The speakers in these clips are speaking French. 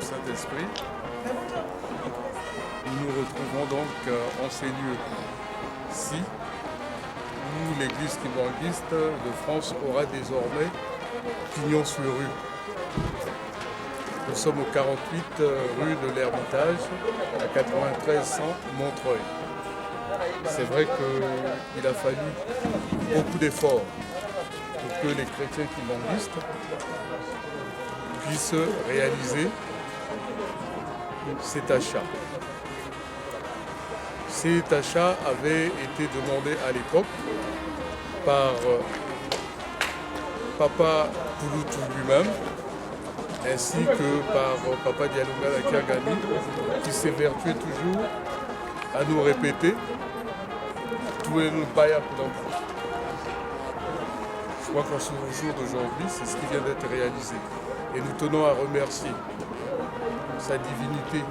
Saint-Esprit. Nous nous retrouvons donc en ces lieux-ci, où l'église kimbanguiste de France aura désormais pignon sur rue. Nous sommes au 48 rue de l'Ermitage, à 93 100 Montreuil. C'est vrai qu'il a fallu beaucoup d'efforts pour que les chrétiens kimbanguistes puissent réaliser cet achat. Cet achat avait été demandé à l'époque par Papa Pouloutou lui-même, ainsi que par Papa Dialonga Lakiagani, qui s'évertuait toujours à nous répéter tout est nous baya pour l'enfant. Je crois qu'en ce jour d'aujourd'hui, c'est ce qui vient d'être réalisé. Et nous tenons à remercier sa divinité,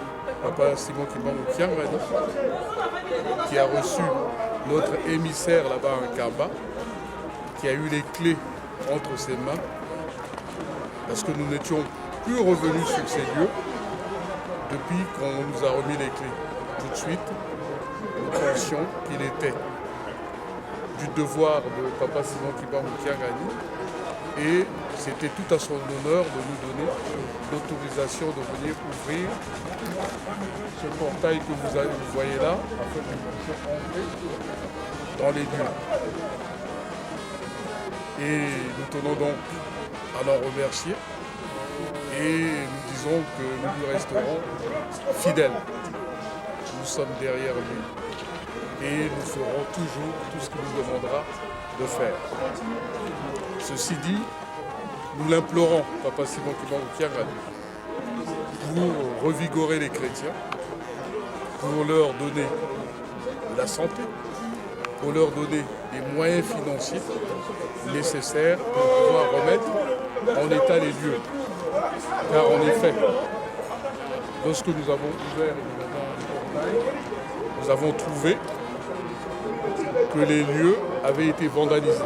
Papa Simon Kimbangu Kiangani, qui a reçu notre émissaire là-bas en Kamba, qui a eu les clés entre ses mains, parce que nous n'étions plus revenus sur ces lieux depuis qu'on nous a remis les clés. Tout de suite, nous pensions qu'il était du devoir de Papa Simon Kimbangu Kiangani, et c'était tout à son honneur de nous donner l'autorisation de venir ouvrir ce portail que vous voyez là, afin que nous puissions entrer dans les lieux. Et nous tenons donc à l'en remercier, et nous disons que nous lui resterons fidèles. Nous sommes derrière lui et nous ferons toujours tout ce qu'il nous demandera de faire. Ceci dit, nous l'implorons, Papa Simon Kimbangu Kiangani, pour revigorer les chrétiens, pour leur donner de la santé, pour leur donner les moyens financiers nécessaires pour pouvoir remettre en état les lieux. Car en effet, lorsque nous avons ouvert le portail, nous avons trouvé que les lieux avaient été vandalisés.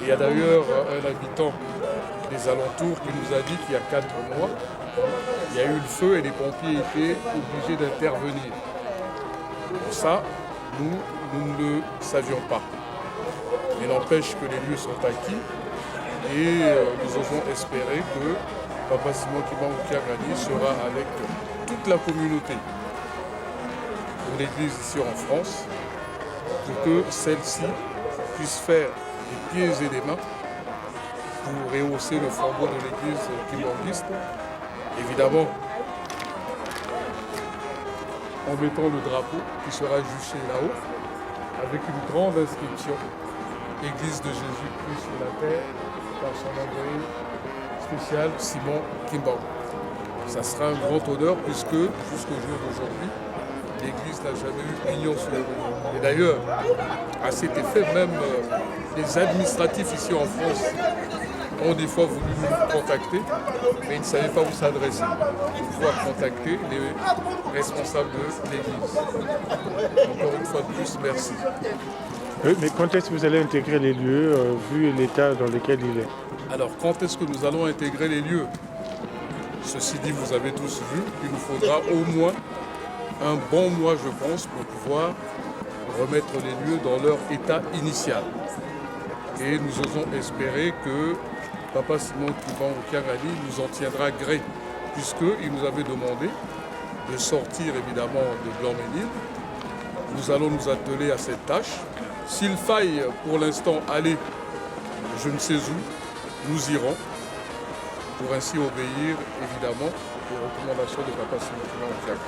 Il y a d'ailleurs un habitant des alentours qui nous a dit qu'il y a 4 mois, il y a eu le feu et les pompiers étaient obligés d'intervenir. Pour ça, nous ne le savions pas. Mais n'empêche que les lieux sont acquis et nous osons espérer que Papa Simon Kimbangu Kiangani sera avec toute la communauté de l'Église ici en France, pour que celle-ci puisse faire des pieds et des mains pour rehausser le flambeau de l'Église kimbanguiste. Évidemment, en mettant le drapeau qui sera juché là-haut, avec une grande inscription « Église de Jésus-Christ sur la terre » par son envoyé spécial Simon Kimbangu. Ça sera un grand honneur puisque, jusqu'au jour d'aujourd'hui, l'Église n'a jamais eu pignon sur rue. Et d'ailleurs, à cet effet, même les administratifs ici en France ont des fois voulu nous contacter, mais ils ne savaient pas où s'adresser pour pouvoir contacter les responsables de l'Église. Encore une fois de plus, merci. Oui, mais quand est-ce que vous allez intégrer les lieux, vu l'état dans lequel il est? Alors, quand est-ce que nous allons intégrer les lieux? Ceci dit, vous avez tous vu, il nous faudra au moins un bon mois, je pense, pour pouvoir remettre les lieux dans leur état initial. Et nous osons espérer que Papa Simon Kimbangu Kiangani nous en tiendra gré, puisqu'il nous avait demandé de sortir évidemment de Blanc-Ménil. Nous allons nous atteler à cette tâche. S'il faille pour l'instant aller je ne sais où, nous irons pour ainsi obéir évidemment aux recommandations de Papa Simon Kimbangu Kiangani.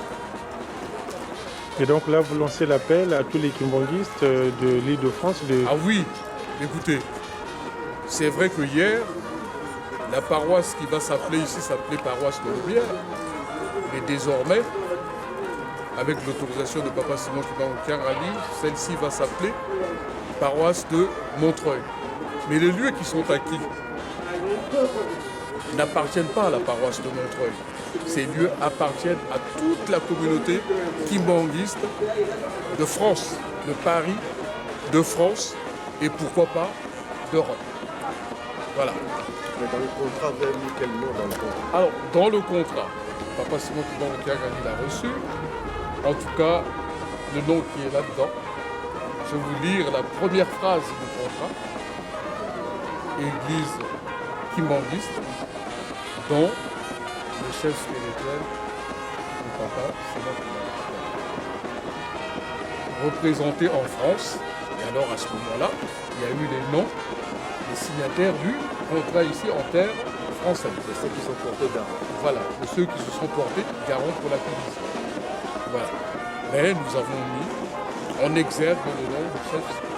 Et donc là, vous lancez l'appel à tous les kimbanguistes de l'Île-de-France Ah oui, écoutez, c'est vrai que hier, la paroisse qui va s'appeler ici s'appelait paroisse de Louvière. Mais désormais, avec l'autorisation de Papa Simon Kimbangu Kiangani, celle-ci va s'appeler paroisse de Montreuil. Mais les lieux qui sont acquis n'appartiennent pas à la paroisse de Montreuil. Ces lieux appartiennent à toute la communauté kimbanguiste de France, de Paris, de France et pourquoi pas d'Europe. Voilà. Mais dans le contrat, vous avez mis quel nom dans le contrat? Alors, dans le contrat, Papa Simon Kibangokiaga, il a reçu, en tout cas, le nom qui est là-dedans. Je vais vous lire la première phrase du contrat. Église kimbanguiste, dont le chef spirituel du Papa Simon Kibangokiaga. Représenté en France, et alors à ce moment-là, il y a eu les noms des signataires du contrat ici en terre française. C'est ceux qui sont portés garant. Voilà, de ceux qui se sont portés garants pour l'acquisition. Voilà. Mais nous avons mis en exergue le nom du chef spirituel.